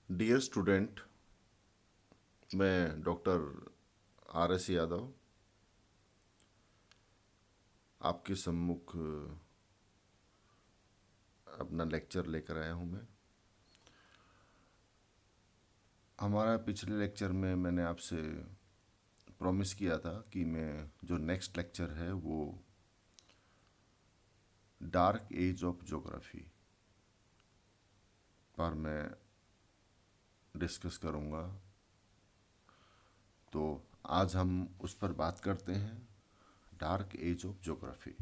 Dear student, मैं doctor RS Yadav आपके सम्मुख अपना लेक्चर लेकर आया हूँ। मैं हमारा पिछले लेक्चर में मैंने आपसे प्रॉमिस किया था कि मैं जो नेक्स्ट लेक्चर है वो डार्क एज ऑफ ज्योग्राफी पर मैं डिस्कस करूँगा। तो आज हम उस पर बात करते हैं, डार्क एज ऑफ ज्योग्राफी,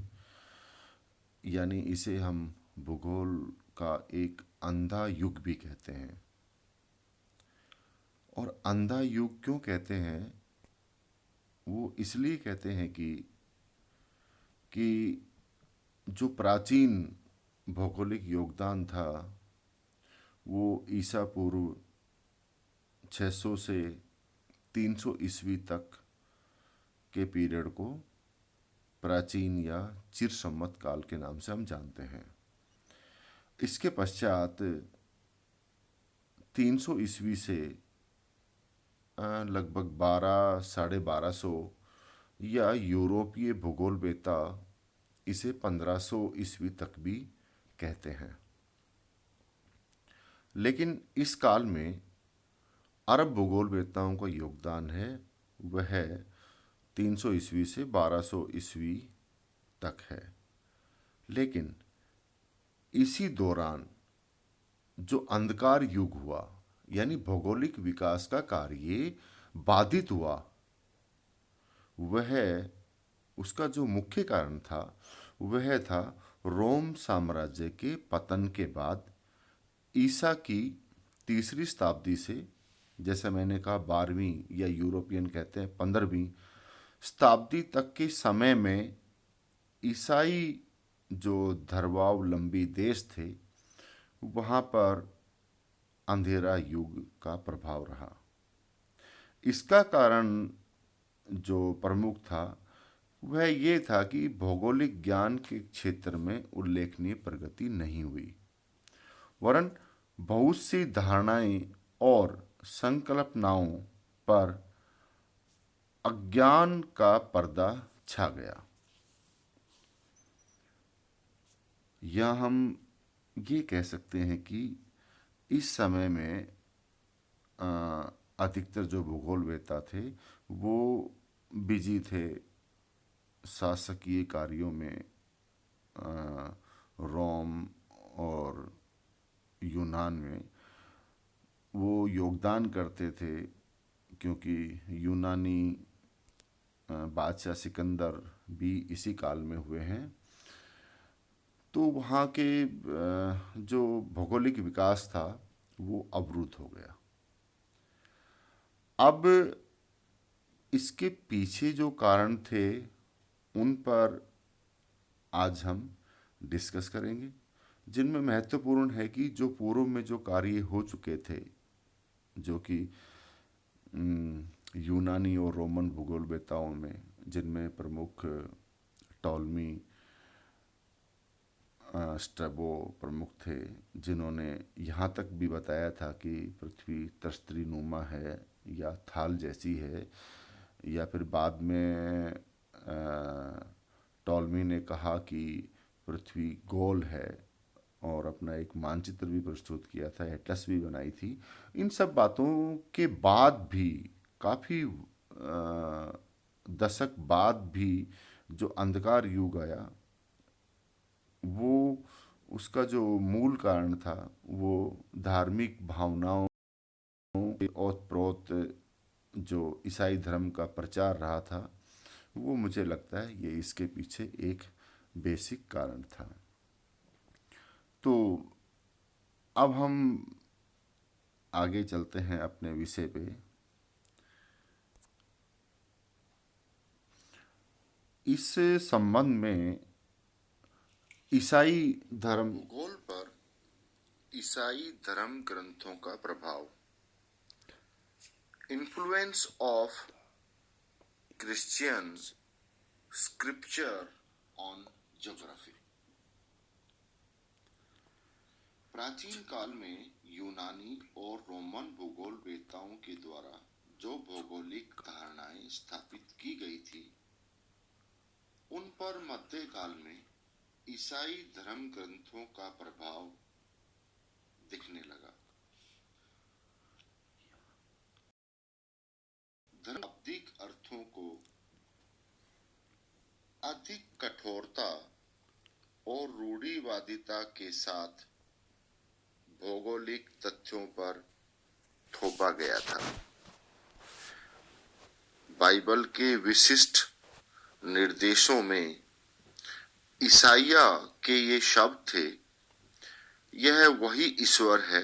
यानी इसे हम भूगोल का एक अंधा युग भी कहते हैं। और अंधा युग क्यों कहते हैं? वो इसलिए कहते हैं कि जो प्राचीन भौगोलिक योगदान था वो ईसा पूर्व 600 से 300 ईस्वी तक के पीरियड को प्राचीन या चिर सम्मत काल के नाम से हम जानते हैं। इसके पश्चात 300 ईस्वी से लगभग 12 साढ़े 1200 या यूरोपीय भूगोलवेत्ता इसे 1500 ईस्वी तक भी कहते हैं। लेकिन इस काल में अरब भूगोलवेत्ताओं का योगदान है वह 300 ईस्वी से 1200 ईस्वी तक है। लेकिन इसी दौरान जो अंधकार युग हुआ, यानी भौगोलिक विकास का कार्य बाधित हुआ, वह उसका जो मुख्य कारण था वह था रोम साम्राज्य के पतन के बाद ईसा की तीसरी शताब्दी से, जैसे मैंने कहा 12वीं या यूरोपियन कहते हैं 15वीं शताब्दी तक के समय में ईसाई जो धर्मावलंबी देश थे वहाँ पर अंधेरा युग का प्रभाव रहा। इसका कारण जो प्रमुख था वह ये था कि भौगोलिक ज्ञान के क्षेत्र में उल्लेखनीय प्रगति नहीं हुई, वरन बहुत सी धारणाएं और संकल्पनाओं पर अज्ञान का पर्दा छा गया। या हम ये कह सकते हैं कि इस समय में अधिकतर जो भूगोलवेत्ता थे वो बिजी थे शासकीय कार्यों में, रोम और यूनान में वो योगदान करते थे, क्योंकि यूनानी बादशाह सिकंदर भी इसी काल में हुए हैं। तो वहाँ के जो भौगोलिक विकास था वो अवरुद्ध हो गया। अब इसके पीछे जो कारण थे उन पर आज हम डिस्कस करेंगे, जिनमें महत्वपूर्ण है कि जो पूर्व में जो कार्य हो चुके थे, जो कि यूनानी और रोमन भूगोलवेत्ताओं में, जिनमें प्रमुख टॉलमी, स्ट्रैबो प्रमुख थे, जिन्होंने यहाँ तक भी बताया था कि पृथ्वी तस्तरी नुमा है या थाल जैसी है, या फिर बाद में टॉलमी ने कहा कि पृथ्वी गोल है और अपना एक मानचित्र भी प्रस्तुत किया था, एटलस भी बनाई थी। इन सब बातों के बाद भी काफ़ी दशक बाद भी जो अंधकार युग आया वो उसका जो मूल कारण था वो धार्मिक भावनाओं के ओतप्रोत जो ईसाई धर्म का प्रचार रहा था, वो मुझे लगता है ये इसके पीछे एक बेसिक कारण था। तो अब हम आगे चलते हैं अपने विषय पे। इस संबंध में ईसाई धर्म भूगोल पर ईसाई धर्म ग्रंथों का प्रभाव, influence of Christian scripture on geography. प्राचीन काल में यूनानी और रोमन भूगोलवेत्ताओं के द्वारा जो भौगोलिक धारणाएं स्थापित की गई थी, उन पर मध्यकाल में ईसाई धर्म ग्रंथों का प्रभाव दिखने लगा। शाब्दिक अर्थों को अधिक कठोरता और रूढ़िवादिता के साथ भौगोलिक तथ्यों पर थोपा गया था। बाइबल के विशिष्ट निर्देशों में ईसाइया के ये शब्द थे, यह वही ईश्वर है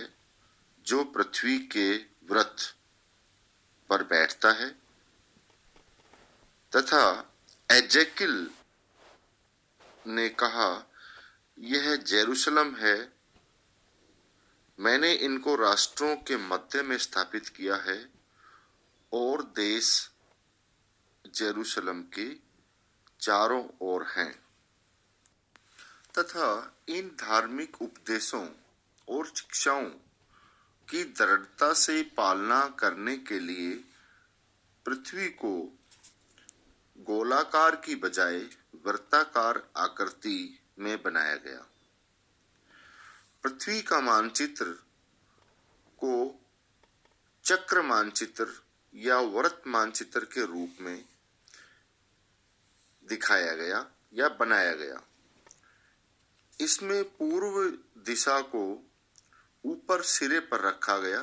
जो पृथ्वी के वृत्त पर बैठता है, तथा एजेकिल ने कहा, यह जेरूशलम है, मैंने इनको राष्ट्रों के मध्य में स्थापित किया है और देश जेरूशलम के चारों ओर हैं। तथा इन धार्मिक उपदेशों और शिक्षाओं की दृढ़ता से पालना करने के लिए पृथ्वी को गोलाकार की बजाय वृत्ताकार आकृति में बनाया गया। पृथ्वी का मानचित्र को चक्र मानचित्र या वृत्त मानचित्र के रूप में दिखाया गया या बनाया गया। इसमें पूर्व दिशा को ऊपर सिरे पर रखा गया।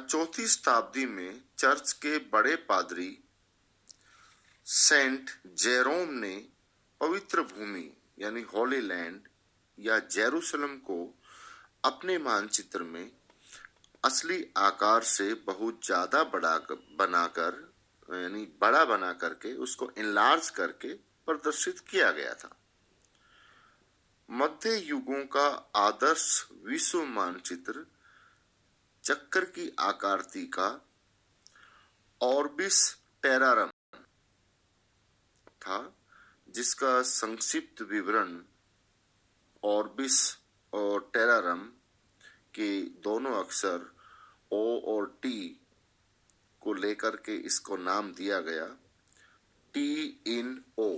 चौथी शताब्दी में चर्च के बड़े पादरी सेंट जेरोम ने पवित्र भूमि यानी होली लैंड या जेरूशलम को अपने मानचित्र में असली आकार से बहुत ज्यादा बड़ा बना करके उसको इनलार्ज करके प्रदर्शित किया गया था। मध्य युगों का आदर्श विश्व मानचित्र चक्कर की आकृति का ऑर्बिस टेरारम था, जिसका संक्षिप्त विवरण ऑर्बिस और टेरारम के दोनों अक्षर ओ और टी को लेकर के इसको नाम दिया गया, TNO।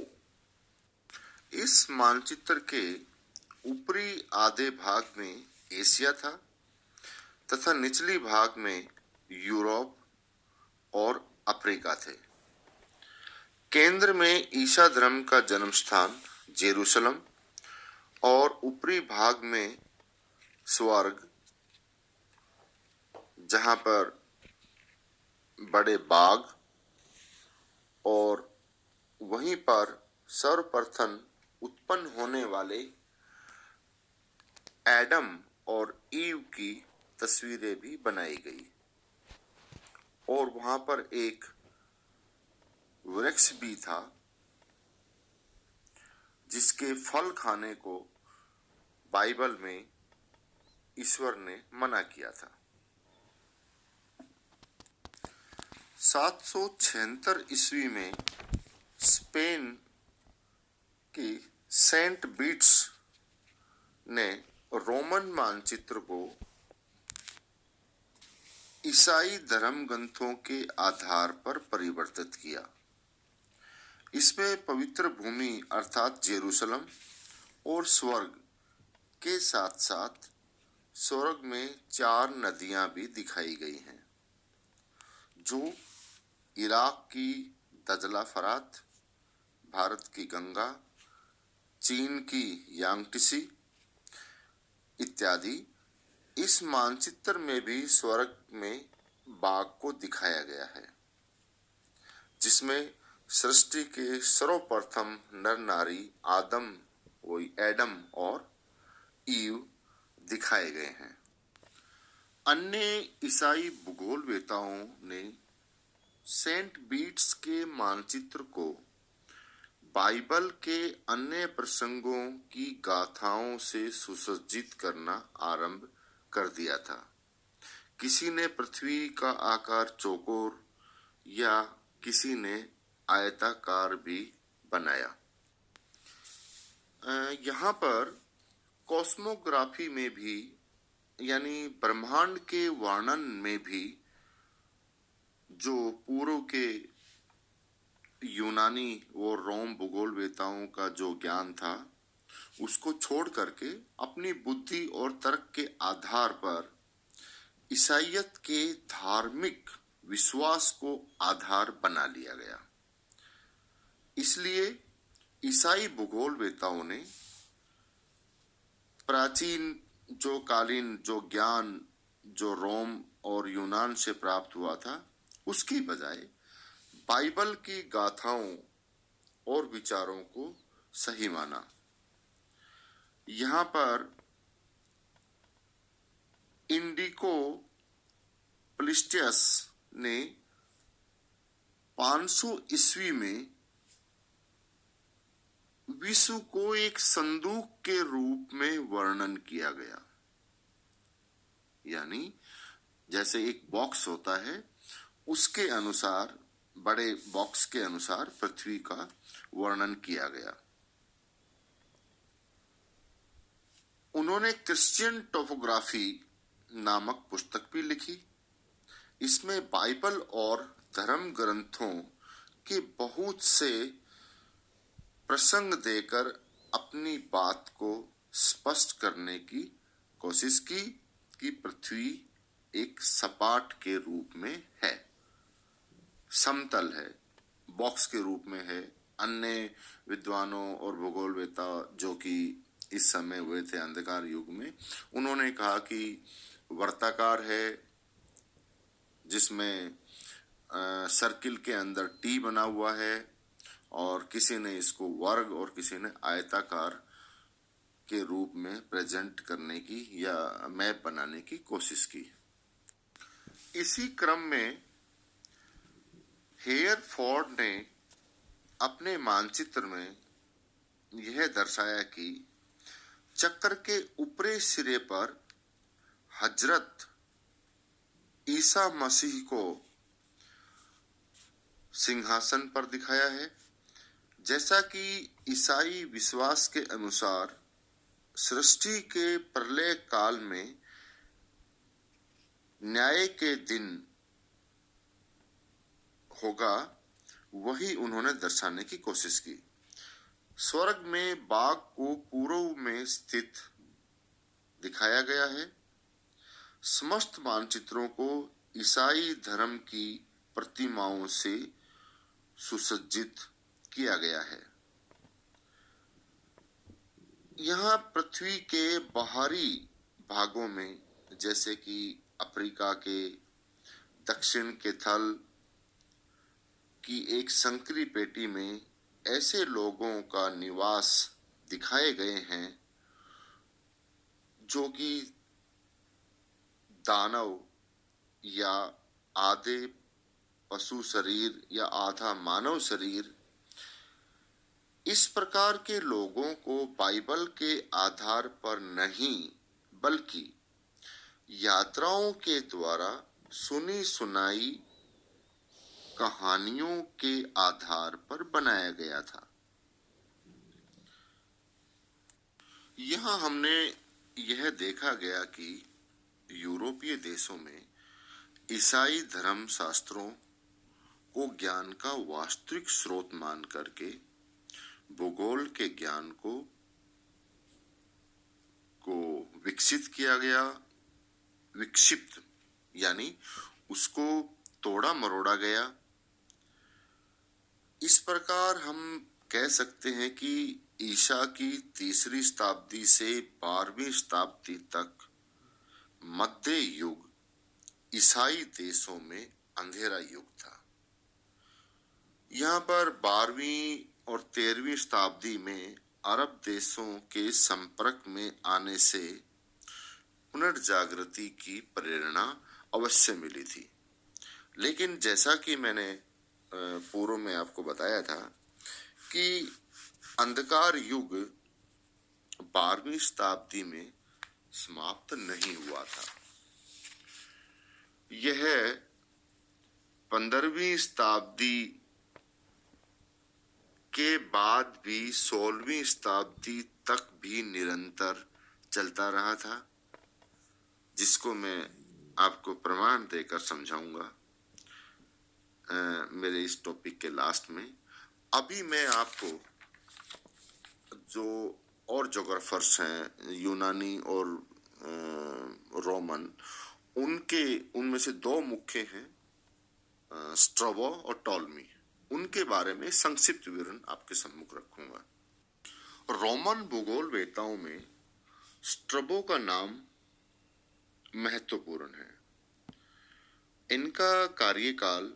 इस मानचित्र के ऊपरी आधे भाग में एशिया था तथा निचली भाग में यूरोप और अफ्रीका थे। केंद्र में ईसा धर्म का जन्म स्थान जेरूशलम और ऊपरी भाग में स्वर्ग, जहां पर बड़े बाग, और वहीं पर सर्वप्रथम उत्पन्न होने वाले एडम और ईव की तस्वीरें भी बनाई गई, और वहां पर एक वृक्ष भी था जिसके फल खाने को बाइबल में ईश्वर ने मना किया था। 776 ईस्वी में स्पेन की सेंट बीट्स ने रोमन मानचित्र को ईसाई धर्म ग्रंथों के आधार पर परिवर्तित किया। इसमें पवित्र भूमि अर्थात जेरूशलम और स्वर्ग के साथ साथ स्वर्ग में 4 नदियां भी दिखाई गई हैं, जो इराक की दजला फरात, भारत की गंगा, चीन की यांगत्से इत्यादि। इस मानचित्र में भी स्वर्ग में बाघ को दिखाया गया है, जिसमें सृष्टि के सर्वप्रथम नर नारी एडम और ईव दिखाए गए हैं। अन्य ईसाई भूगोलवेत्ताओं ने सेंट बीट्स के मानचित्र को बाइबल के अन्य प्रसंगों की गाथाओं से सुसज्जित करना आरंभ कर दिया था। किसी ने पृथ्वी का आकार चौकोर या किसी ने आयताकार भी बनाया। यहाँ पर कॉस्मोग्राफी में भी, यानी ब्रह्मांड के वर्णन में भी, जो पूर्व के यूनानी और रोम भूगोलवेताओं का जो ज्ञान था उसको छोड़ करके अपनी बुद्धि और तर्क के आधार पर ईसाइयत के धार्मिक विश्वास को आधार बना लिया गया। इसलिए ईसाई भूगोलवेताओं ने प्राचीन जो कालीन जो ज्ञान जो रोम और यूनान से प्राप्त हुआ था उसकी बजाय बाइबल की गाथाओं और विचारों को सही माना। यहाँ पर इंडिको प्लिस्टियस ने 500 ईस्वी में विश्व को एक संदूक के रूप में वर्णन किया गया, यानी जैसे एक बॉक्स होता है उसके अनुसार, बड़े बॉक्स के अनुसार पृथ्वी का वर्णन किया गया। उन्होंने क्रिश्चियन टोपोग्राफी नामक पुस्तक भी लिखी। इसमें बाइबल और धर्म ग्रंथों के बहुत से प्रसंग देकर अपनी बात को स्पष्ट करने की कोशिश की कि पृथ्वी एक सपाट के रूप में है, समतल है, बॉक्स के रूप में है। अन्य विद्वानों और भूगोलवेता जो कि इस समय हुए थे अंधकार युग में, उन्होंने कहा कि वर्ताकार है जिसमें सर्किल के अंदर टी बना हुआ है, और किसी ने इसको वर्ग और किसी ने आयताकार के रूप में प्रेजेंट करने की या मैप बनाने की कोशिश की। इसी क्रम में हेयरफोर्ड ने अपने मानचित्र में यह दर्शाया कि चक्र के ऊपरी सिरे पर हजरत ईसा मसीह को सिंहासन पर दिखाया है। जैसा कि ईसाई विश्वास के अनुसार सृष्टि के प्रलय काल में न्याय के दिन होगा, वही उन्होंने दर्शाने की कोशिश की। स्वर्ग में बाघ को पूर्व में स्थित दिखाया गया है। समस्त मानचित्रों को ईसाई धर्म की प्रतिमाओं से सुसज्जित किया गया है। यहाँ पृथ्वी के बाहरी भागों में, जैसे कि अफ्रीका के दक्षिण के थल की एक संकरी पेटी में ऐसे लोगों का निवास दिखाए गए हैं जो कि दानव या आधे पशु शरीर या आधा मानव शरीर। इस प्रकार के लोगों को बाइबल के आधार पर नहीं बल्कि यात्राओं के द्वारा सुनी सुनाई कहानियों के आधार पर बनाया गया था। यहाँ हमने यह देखा गया कि यूरोपीय देशों में ईसाई धर्म शास्त्रों को ज्ञान का वास्तविक स्रोत मान करके भूगोल के ज्ञान को विकसित किया गया, विक्षिप्त यानी उसको तोड़ा मरोड़ा गया। इस प्रकार हम कह सकते हैं कि ईसा की 3री शताब्दी से 12वीं शताब्दी तक मध्य युग ईसाई देशों में अंधेरा युग था। यहाँ पर 12वीं और 13वीं शताब्दी में अरब देशों के संपर्क में आने से पुनर्जागृति की प्रेरणा अवश्य मिली थी। लेकिन जैसा कि मैंने पूर्व में आपको बताया था कि अंधकार युग 12वीं शताब्दी में समाप्त नहीं हुआ था। यह 15वीं शताब्दी के बाद भी 16वीं शताब्दी तक भी निरंतर चलता रहा था, जिसको मैं आपको प्रमाण देकर समझाऊंगा मेरे इस टॉपिक के लास्ट में। अभी मैं आपको जो और ज्योग्राफर्स हैं यूनानी और रोमन, उनमें से दो मुख्य हैं, स्ट्रैबो और टॉलमी। उनके बारे में संक्षिप्त विवरण आपके सम्मुख रखूंगा। रोमन भूगोलवेताओं में स्ट्रैबो का नाम महत्वपूर्ण है। इनका कार्यकाल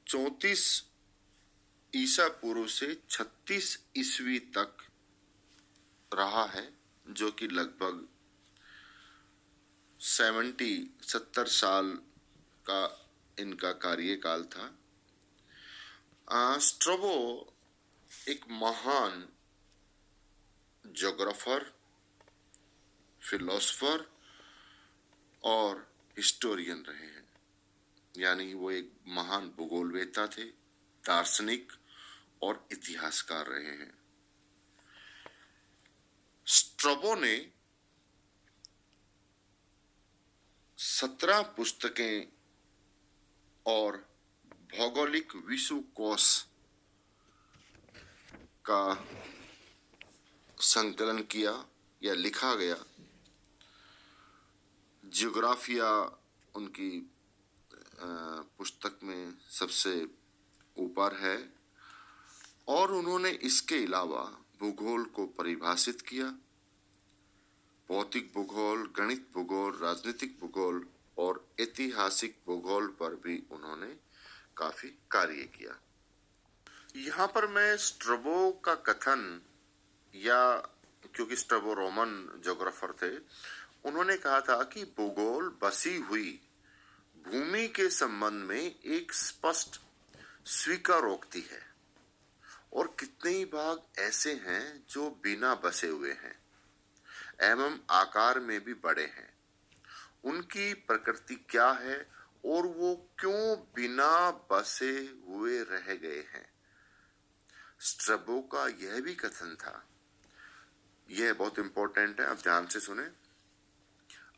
34 ईसा पूर्व से 36 ईस्वी तक रहा है, जो कि लगभग 70 साल का इनका कार्यकाल था। स्ट्रैबो एक महान ज्योग्राफर, फिलोसोफर और हिस्टोरियन रहे हैं। यानी वो एक महान भूगोलवेता थे, दार्शनिक और इतिहासकार रहे हैं। स्ट्रैबो ने 17 पुस्तकें और भौगोलिक विश्वकोश का संकलन किया या लिखा गया। जियोग्राफिया उनकी पुस्तक में सबसे ऊपर है, और उन्होंने इसके अलावा भूगोल को परिभाषित किया। भौतिक भूगोल, गणित भूगोल, राजनीतिक भूगोल और ऐतिहासिक भूगोल पर भी उन्होंने काफी कार्य किया। यहाँ पर मैं स्ट्रैबो का कथन, या क्योंकि स्ट्रैबो रोमन ज्योग्राफर थे, उन्होंने कहा था कि भूगोल बसी हुई भूमि के संबंध में एक स्पष्ट स्वीकारोक्ति है, और कितने ही भाग ऐसे हैं जो बिना बसे हुए हैं एवं आकार में भी बड़े हैं। उनकी प्रकृति क्या है और वो क्यों बिना बसे हुए रह गए हैं। स्ट्रैबो का यह भी कथन था, यह बहुत इंपॉर्टेंट है, आप ध्यान से सुने।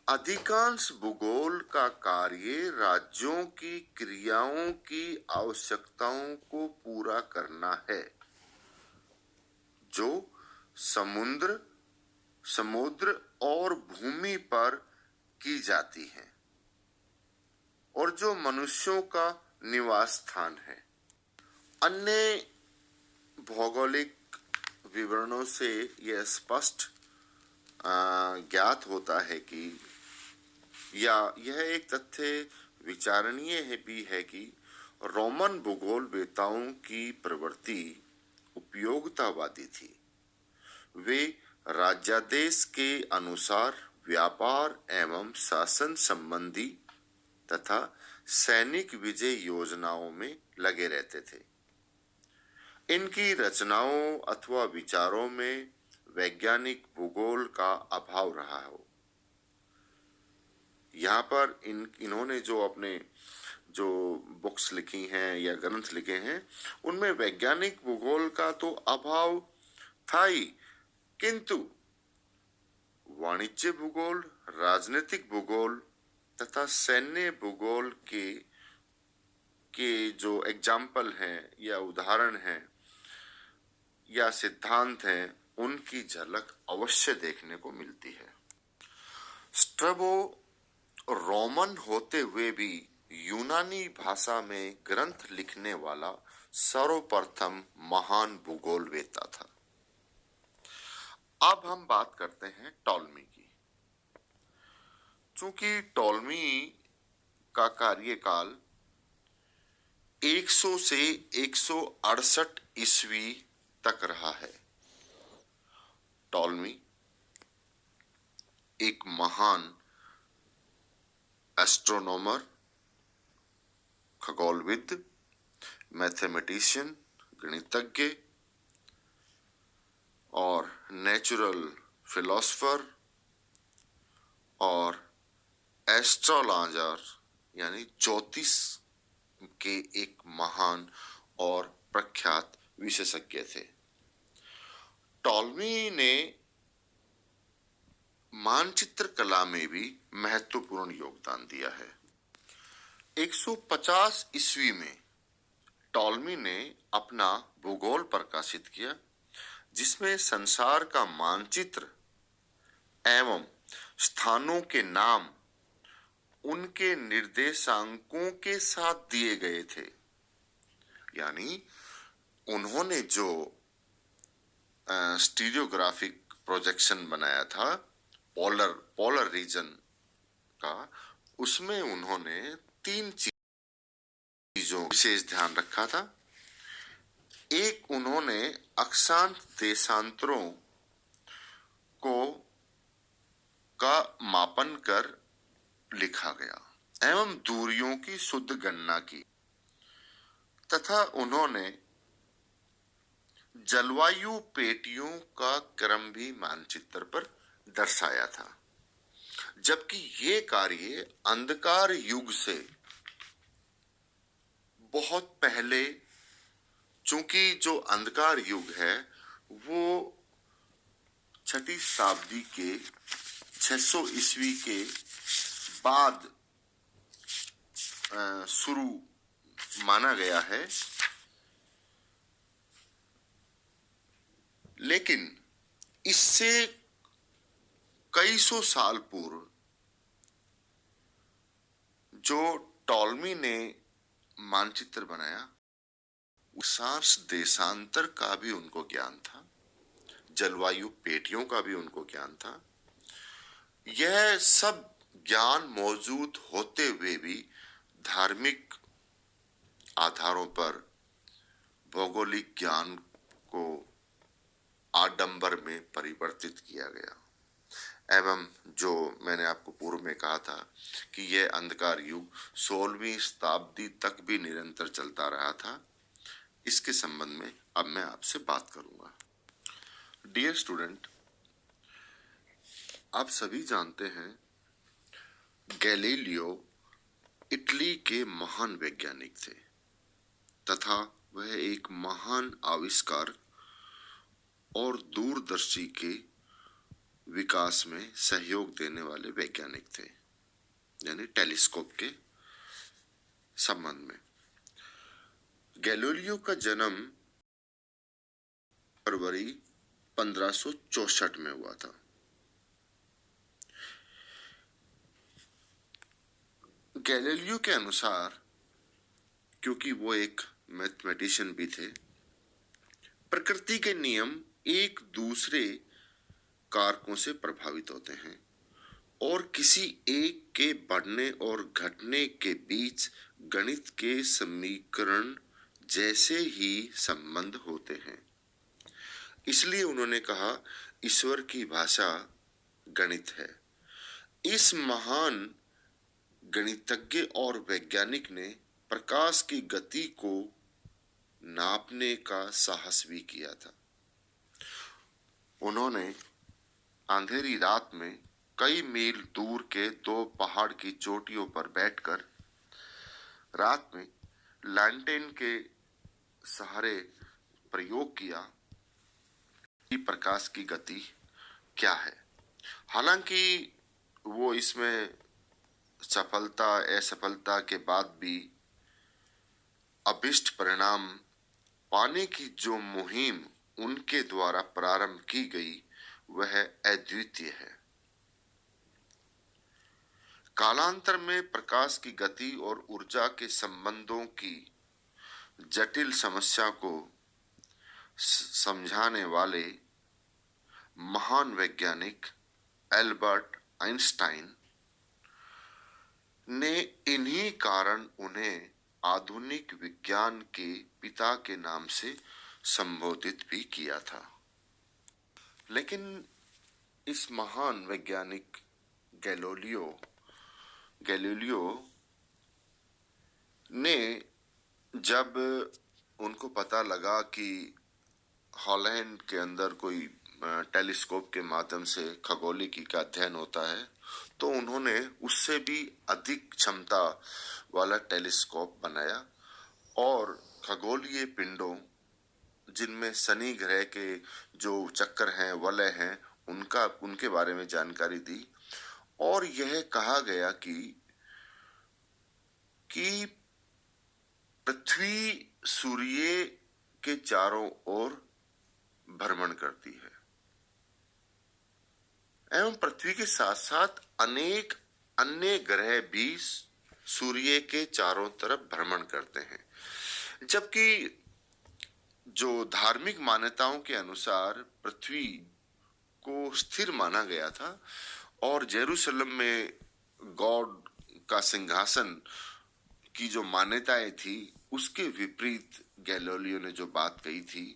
अधिकांश भूगोल का कार्य राज्यों की क्रियाओं की आवश्यकताओं को पूरा करना है, जो समुद्र और भूमि पर की जाती हैं, और जो मनुष्यों का निवास स्थान है। अन्य भौगोलिक विवरणों से यह स्पष्ट ज्ञात होता है कि, या यह एक तथ्य विचारणीय है कि रोमन भूगोलवेताओं की प्रवृत्ति उपयोगितावादी थी। वे राज्यादेश के अनुसार व्यापार एवं शासन संबंधी तथा सैनिक विजय योजनाओं में लगे रहते थे। इनकी रचनाओं अथवा विचारों में वैज्ञानिक भूगोल का अभाव रहा हो। यहाँ पर इन्होंने जो बुक्स लिखी हैं या ग्रंथ लिखे हैं, उनमें वैज्ञानिक भूगोल का तो अभाव था ही, किंतु वाणिज्य भूगोल, राजनीतिक भूगोल तथा सैन्य भूगोल के जो एग्जाम्पल हैं या उदाहरण हैं या सिद्धांत हैं, उनकी झलक अवश्य देखने को मिलती है। स्ट्रैबो रोमन होते हुए भी यूनानी भाषा में ग्रंथ लिखने वाला सर्वप्रथम महान भूगोलवेता था। अब हम बात करते हैं टॉलमी की। चूंकि टॉलमी का कार्यकाल 100 से 168 ईस्वी तक रहा है। टॉलमी एक महान एस्ट्रोनॉमर, खगोलविद, मैथमेटिशियन, गणितज्ञ और नेचुरल फिलोसोफर और एस्ट्रोलॉजर यानी ज्योतिष के एक महान और प्रख्यात विशेषज्ञ थे। टॉलमी ने मानचित्र कला में भी महत्वपूर्ण योगदान दिया है। 150 ईस्वी में टॉलमी ने अपना भूगोल प्रकाशित किया, जिसमें संसार का मानचित्र एवं स्थानों के नाम उनके निर्देशांकों के साथ दिए गए थे। यानी उन्होंने जो स्टीरियोग्राफिक प्रोजेक्शन बनाया था पोलर रीजन का, उसमें उन्होंने 3 चीजों विशेष ध्यान रखा था। एक, उन्होंने अक्षांश देशांतरों को का मापन कर लिखा गया एवं दूरियों की शुद्ध गणना की, तथा उन्होंने जलवायु पेटियों का क्रम भी मानचित्र पर दर्शाया था। जबकि ये कार्य अंधकार युग से बहुत पहले, चूंकि जो अंधकार युग है वो 6वीं शताब्दी के 600 ईस्वी के बाद शुरू माना गया है, लेकिन इससे कई सौ साल पूर्व जो टॉलमी ने मानचित्र बनाया, अक्षांश देशांतर का भी उनको ज्ञान था, जलवायु पेटियों का भी उनको ज्ञान था। यह सब ज्ञान मौजूद होते हुए भी धार्मिक आधारों पर भौगोलिक ज्ञान को आडंबर में परिवर्तित किया गया। एवं जो मैंने आपको पूर्व में कहा था कि यह अंधकार युग 16वीं शताब्दी तक भी निरंतर चलता रहा था, इसके संबंध में अब मैं आपसे बात करूंगा। डियर स्टूडेंट, आप सभी जानते हैं गैलीलियो इटली के महान वैज्ञानिक थे तथा वह एक महान आविष्कार और दूरदर्शी के विकास में सहयोग देने वाले वैज्ञानिक थे, यानी टेलीस्कोप के संबंध में। गैलीलियो का जन्म फरवरी 1564 में हुआ था। गैलीलियो के अनुसार, क्योंकि वो एक मैथमेटिशियन भी थे, प्रकृति के नियम एक दूसरे कारकों से प्रभावित होते हैं और किसी एक के बढ़ने और घटने के बीच गणित के समीकरण जैसे ही संबंध होते हैं। इसलिए उन्होंने कहा, ईश्वर की भाषा गणित है। इस महान गणितज्ञ और वैज्ञानिक ने प्रकाश की गति को नापने का साहस भी किया था। उन्होंने अंधेरी रात में कई मील दूर के 2 पहाड़ की चोटियों पर बैठकर रात में लैंटेन के सहारे प्रयोग किया कि प्रकाश की गति क्या है। हालांकि वो इसमें सफलता असफलता के बाद भी अभिष्ट परिणाम पाने की जो मुहिम उनके द्वारा प्रारंभ की गई वह अद्वितीय है। कालांतर में प्रकाश की गति और ऊर्जा के संबंधों की जटिल समस्या को समझाने वाले महान वैज्ञानिक एल्बर्ट आइंस्टाइन ने इन्हीं कारण उन्हें आधुनिक विज्ञान के पिता के नाम से संबोधित भी किया था। लेकिन इस महान वैज्ञानिक गैलीलियो ने जब उनको पता लगा कि हॉलैंड के अंदर कोई टेलीस्कोप के माध्यम से खगोलिकी का अध्ययन होता है, तो उन्होंने उससे भी अधिक क्षमता वाला टेलीस्कोप बनाया और खगोलीय पिंडों, जिनमें शनि ग्रह के जो चक्कर हैं, वलय हैं, उनके बारे में जानकारी दी और यह कहा गया कि पृथ्वी सूर्य के चारों ओर भ्रमण करती है एवं पृथ्वी के साथ साथ अनेक अन्य ग्रह भी सूर्य के चारों तरफ भ्रमण करते हैं। जबकि जो धार्मिक मान्यताओं के अनुसार पृथ्वी को स्थिर माना गया था और जेरूसलम में गॉड का सिंहासन की जो मान्यताएं थी उसके विपरीत गैलीलियो ने जो बात कही थी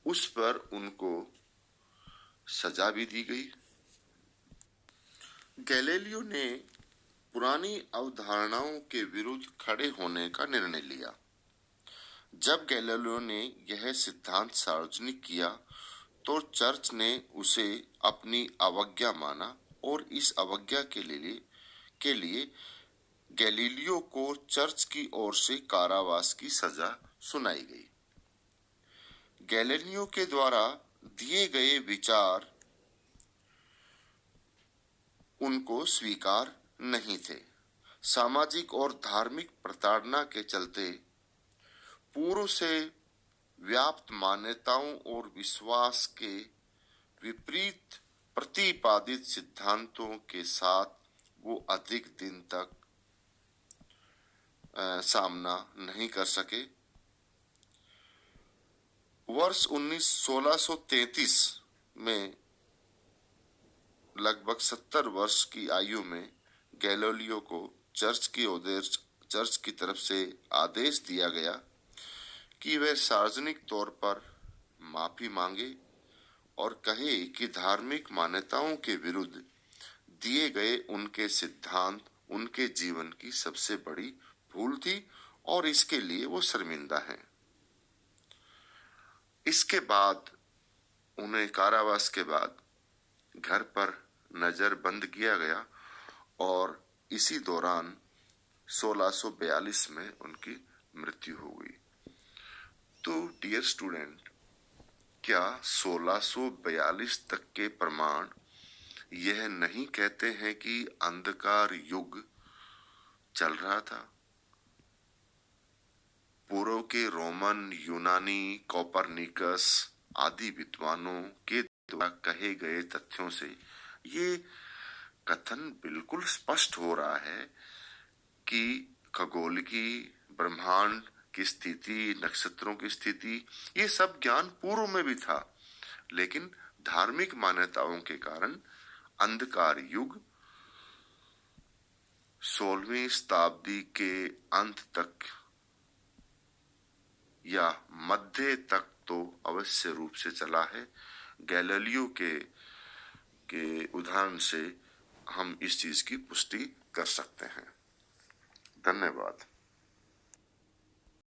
उस पर उनको सजा भी दी गई। गैलीलियो ने पुरानी अवधारणाओं के विरुद्ध खड़े होने का निर्णय लिया। जब गैलीलियो ने यह सिद्धांत सार्वजनिक किया तो चर्च ने उसे अपनी अवज्ञा माना और इस अवज्ञा के लिए गैलीलियो को चर्च की ओर से कारावास की सजा सुनाई गई। गैलीलियो के द्वारा दिए गए विचार उनको स्वीकार नहीं थे। सामाजिक और धार्मिक प्रताड़ना के चलते पूर्व से व्याप्त मान्यताओं और विश्वास के विपरीत प्रतिपादित सिद्धांतों के साथ वो अधिक दिन तक सामना नहीं कर सके। वर्ष 1633 में लगभग 70 वर्ष की आयु में गैलीलियो को चर्च की तरफ से आदेश दिया गया कि वे सार्वजनिक तौर पर माफी मांगे और कहे कि धार्मिक मान्यताओं के विरुद्ध दिए गए उनके सिद्धांत उनके जीवन की सबसे बड़ी भूल थी और इसके लिए वो शर्मिंदा हैं। इसके बाद उन्हें कारावास के बाद घर पर नजरबंद किया गया और इसी दौरान 1642 में उनकी मृत्यु हो गई। तो डियर स्टूडेंट, क्या 1642 तक के प्रमाण यह नहीं कहते हैं कि अंधकार युग चल रहा था? पूर्व के रोमन, यूनानी, कोपरनिकस आदि विद्वानों के द्वारा कहे गए तथ्यों से ये कथन बिल्कुल स्पष्ट हो रहा है कि खगोल की, ब्रह्मांड की स्थिति, नक्षत्रों की स्थिति, ये सब ज्ञान पूर्व में भी था, लेकिन धार्मिक मान्यताओं के कारण अंधकार युग 16वीं शताब्दी के अंत तक या मध्य तक तो अवश्य रूप से चला है। गैलीलियो के उदाहरण से हम इस चीज की पुष्टि कर सकते हैं। धन्यवाद।